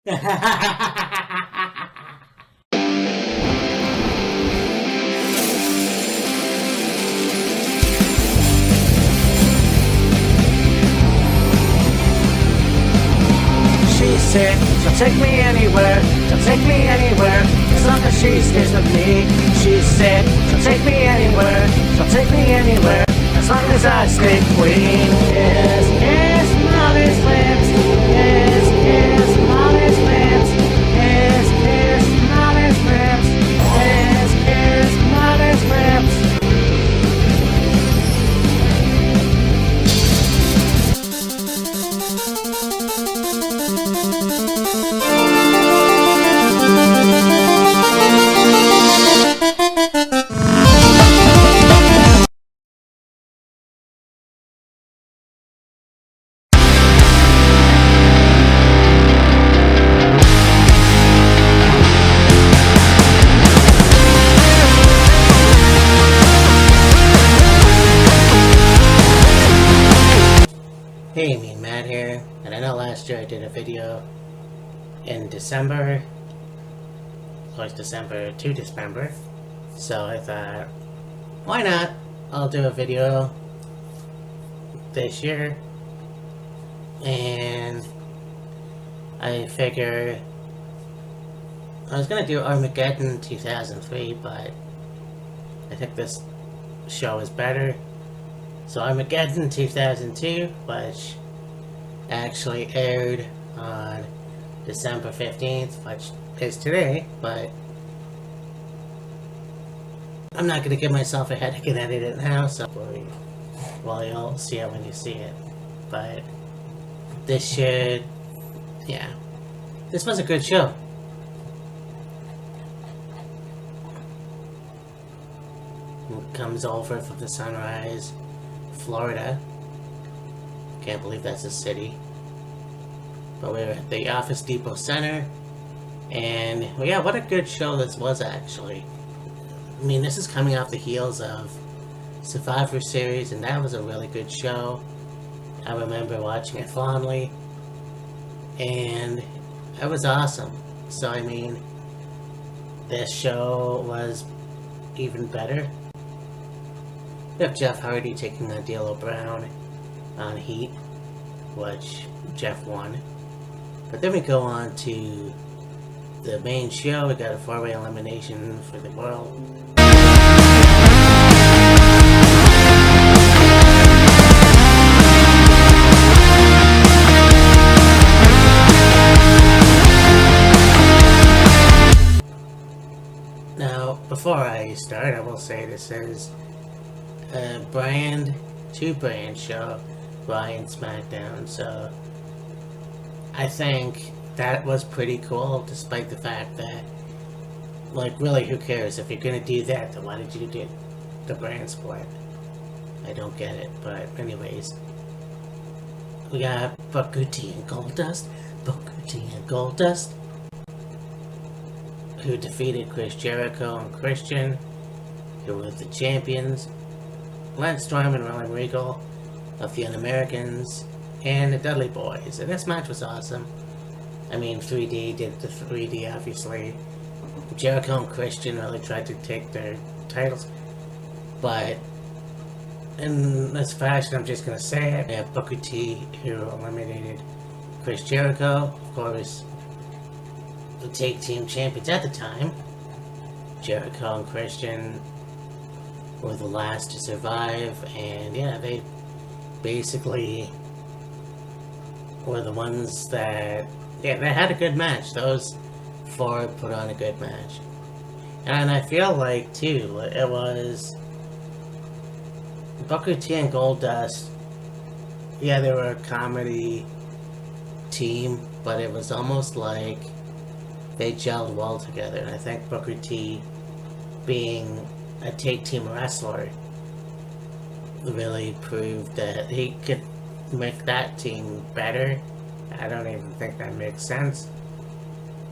She said, she'll take me anywhere, she'll take me anywhere, as long as she stays with me. She said, she'll take me anywhere, she'll take me anywhere, as long as I stay queen. Yes, yes, Molly's lips, yes, yes, Molly's lips, yes, yes, Molly's lips, yes, yes, Molly's lips. Hey, me and Matt here, and I know last year I did a video in December, so it's December to December, so I thought, why not? I'll do a video this year, and I figure I was gonna do Armageddon 2003, but I think this show is better. So Armageddon 2002, which actually aired on December 15th, which is today, but I'm not going to give myself a headache and edit it now, so well, you'll see it when you see it. But this should, yeah, this was a good show. It comes over from the sunrise. Florida. Can't believe that's a city. But we were at the Office Depot Center, and well, yeah, what a good show this was actually. I mean, this is coming off the heels of Survivor Series, and that was a really good show. I remember watching it fondly, and it was awesome. So I mean, this show was even better. We have Jeff Hardy taking on D'Lo Brown on Heat, which Jeff won. But then we go on to the main show. We got a 4-way elimination for the world. Now, before I start, I will say this is a two-brand show, Raw and SmackDown, so I think that was pretty cool, despite the fact that, like, really, who cares? If you're gonna do that, then why did you do the brand split? I don't get it, but anyways. We got Booker T and Goldust, who defeated Chris Jericho and Christian, who were the champions. Lance Storm and Rowan Regal of the Un-Americans, and the Dudley Boys. And this match was awesome. I mean, 3D did the 3D, obviously. Jericho and Christian really tried to take their titles. But in this fashion, I'm just going to say it. We have Booker T, who eliminated Chris Jericho. Of course, the tag team champions at the time. Jericho and Christian were the last to survive, and yeah, they basically were the ones that, yeah, they had a good match. Those four put on a good match. And I feel like, too, it was Booker T and Goldust. Yeah, they were a comedy team, but it was almost like they gelled well together. And I think Booker T, being a tag team wrestler, really proved that he could make that team better. I don't even think that makes sense,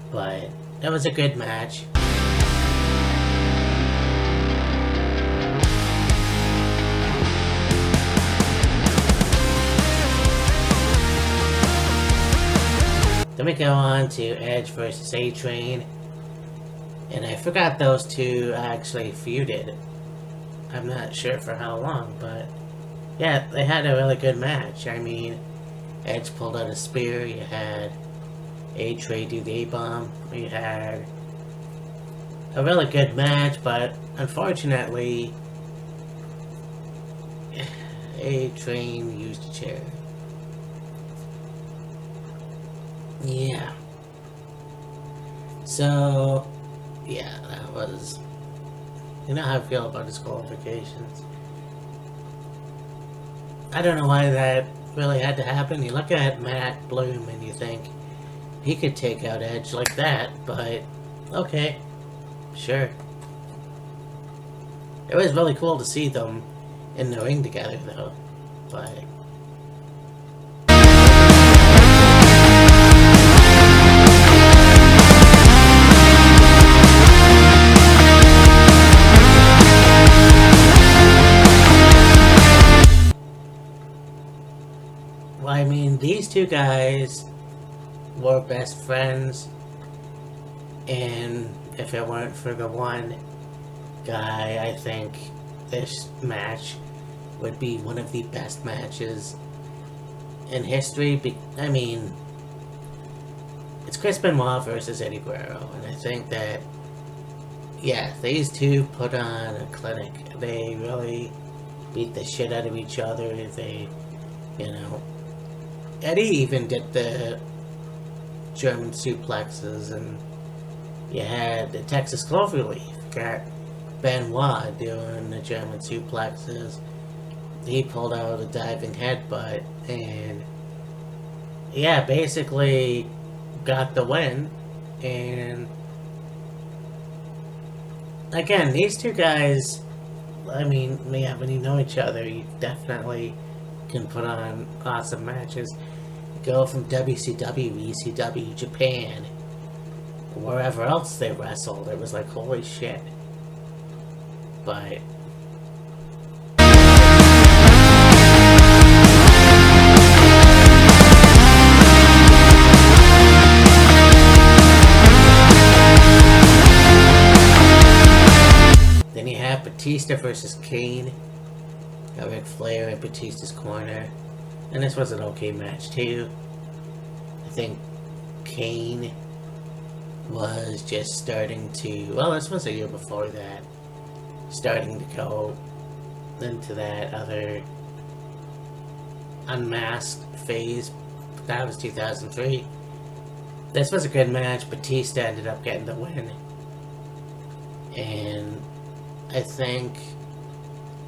but it was a good match. The we go on to Edge versus A-Train. And I forgot those two actually feuded. I'm not sure for how long, but yeah, they had a really good match. I mean, Edge pulled out a spear, you had A-Train do the A-bomb, you had a really good match, but unfortunately, A-Train used a chair. Yeah. So, yeah, that was... You know how I feel about disqualifications. I don't know why that really had to happen. You look at Matt Bloom and you think he could take out Edge like that, but okay, sure. It was really cool to see them in the ring together though, but... Well, I mean, these two guys were best friends, and if it weren't for the one guy, I think this match would be one of the best matches in history. I mean, it's Chris Benoit versus Eddie Guerrero, and I think that, yeah, these two put on a clinic. They really beat the shit out of each other. They, you know, Eddie even did the German suplexes, and you had the Texas Cloverleaf. Got Benoit doing the German suplexes. He pulled out a diving headbutt, and yeah, basically got the win. And again, these two guys, I mean, yeah, when you know each other, you definitely can put on awesome matches. Go from WCW, ECW, Japan, wherever else they wrestled. It was like, holy shit. But then you have Batista versus Kane. Got Ric Flair in Batista's corner. And this was an okay match too. I think Kane was just starting to... Well, this was a year before that. Starting to go into that other unmasked phase. That was 2003. This was a good match. Batista ended up getting the win. And I think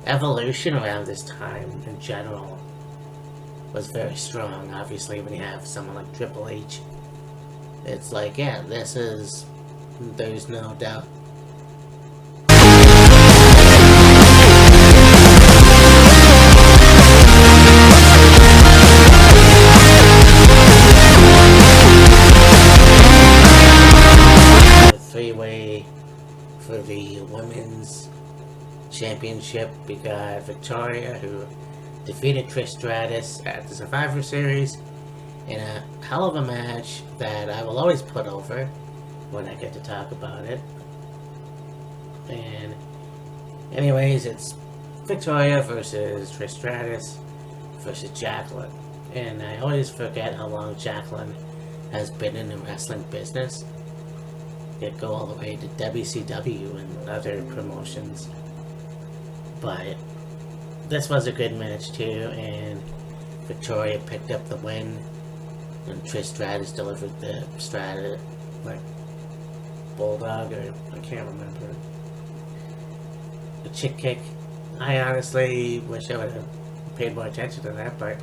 Evolution around this time in general was very strong. Obviously, when you have someone like Triple H, it's like, yeah, this is... There's no doubt. Three-way for the women's championship. We got Victoria, who defeated Trish Stratus at the Survivor Series in a hell of a match that I will always put over when I get to talk about it. And anyways, it's Victoria versus Trish Stratus versus Jacqueline. And I always forget how long Jacqueline has been in the wrestling business. It go all the way to WCW and other promotions. But this was a good match too, and Victoria picked up the win, and Trish Stratus delivered the Stratus, like, Bulldog, or I can't remember. The chick kick. I honestly wish I would have paid more attention to that, but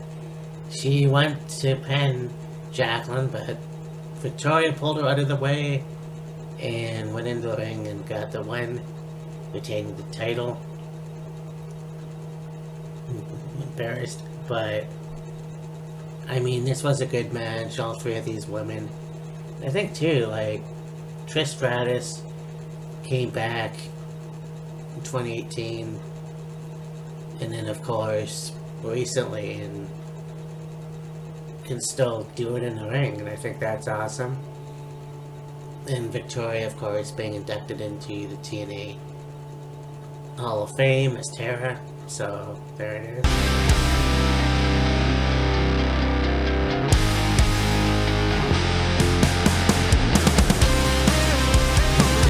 she went to pin Jacqueline, but Victoria pulled her out of the way and went into the ring and got the win, retaining the title. Embarrassed, but I mean, this was a good match. All three of these women, I think too, like Trish Stratus came back in 2018, and then of course recently in can still do it in the ring, and I think that's awesome. And Victoria, of course, being inducted into the TNA Hall of Fame as Tara. So there it is.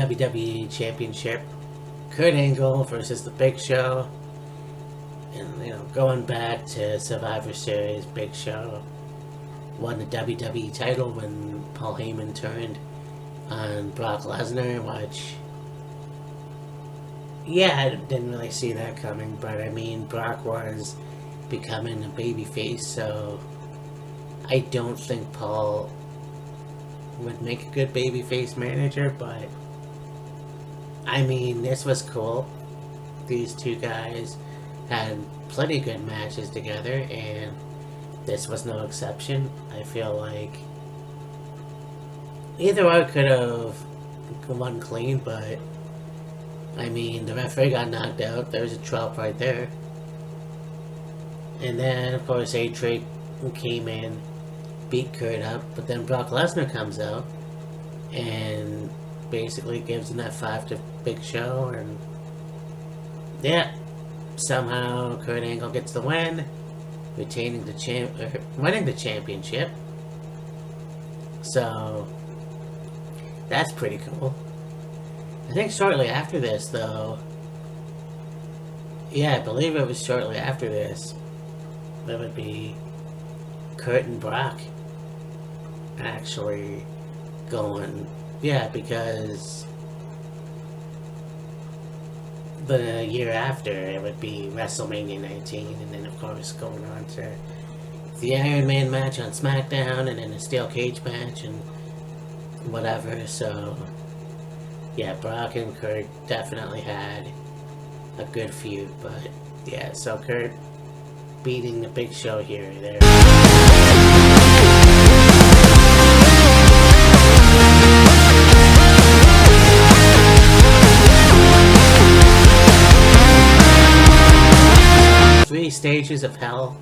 WWE Championship, Kurt Angle versus The Big Show. And, you know, going back to Survivor Series, Big Show won the WWE title when Paul Heyman turned on Brock Lesnar, which, yeah, I didn't really see that coming, but I mean, Brock was becoming a babyface, so I don't think Paul would make a good babyface manager, but I mean, this was cool. These two guys had plenty good matches together, and this was no exception. I feel like either one could have won clean, but I mean, the referee got knocked out. There was a drop right there. And then, of course, A-Trick came in, beat Kurt up, but then Brock Lesnar comes out and basically gives him that 5 to Big Show, and yeah, somehow Kurt Angle gets the win, retaining the winning the championship. So that's pretty cool. I think shortly after this, though, yeah, I believe it was shortly after this, that would be Kurt and Brock actually going, yeah, because the year after it would be WrestleMania 19, and then of course going on to the Iron Man match on SmackDown, and then a steel cage match and whatever. So yeah, Brock and Kurt definitely had a good feud, but yeah, so Kurt beating the Big Show here. There. 3 stages of hell.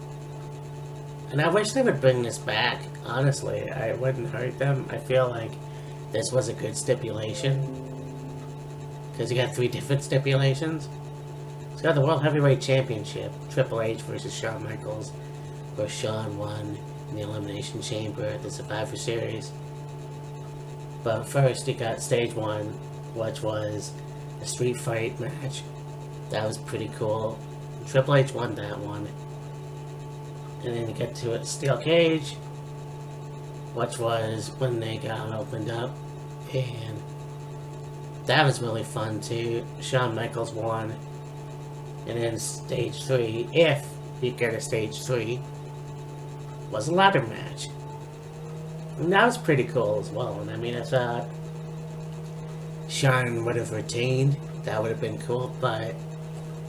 And I wish they would bring this back. Honestly, it wouldn't hurt them. I feel like this was a good stipulation, because you got 3 different stipulations. It's got the World Heavyweight Championship, Triple H versus Shawn Michaels, where Shawn won in the Elimination Chamber at the Survivor Series. But first, you got Stage 1, which was a street fight match. That was pretty cool. Triple H won that one. And then you get to a steel cage, which was when they got opened up. And that was really fun too. Shawn Michaels won. And then stage 3, if you get a stage 3, was a ladder match. And that was pretty cool as well. And I mean, I thought Shawn would have retained. That would have been cool, but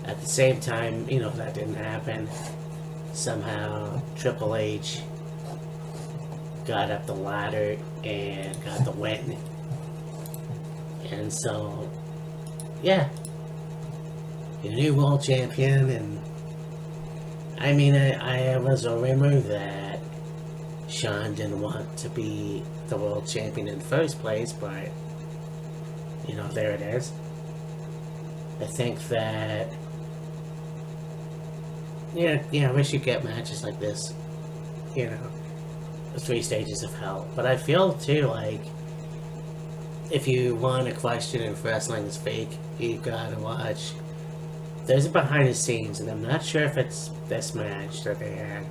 at the same time, you know, that didn't happen. Somehow Triple H got up the ladder and got the win. And so, yeah, the new world champion. And I mean, I was a rumor that Shawn didn't want to be the world champion in the first place, but you know, there it is. I think that, yeah, I wish you'd get matches like this, you know, the 3 stages of hell. But I feel too like, if you want to question if wrestling is fake, you gotta watch. There's a behind the scenes, and I'm not sure if it's this match that they had.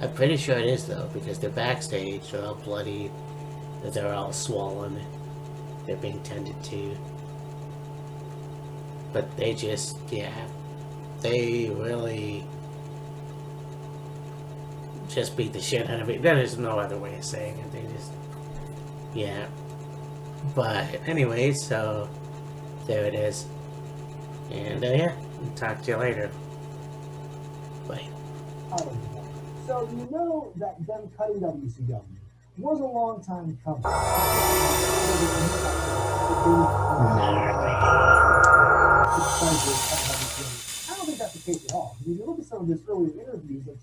I'm pretty sure it is though, because they're backstage, they're all bloody, they're all swollen, they're being tended to. But they just, yeah, they really just beat the shit out of it. There's no other way of saying it. They just, yeah. But anyways, so there it is. And yeah, talk to you later. Bye. So you know that them cutting WCW was a long time coming. I don't think that's the case at all. If you look at some of this earlier interviews that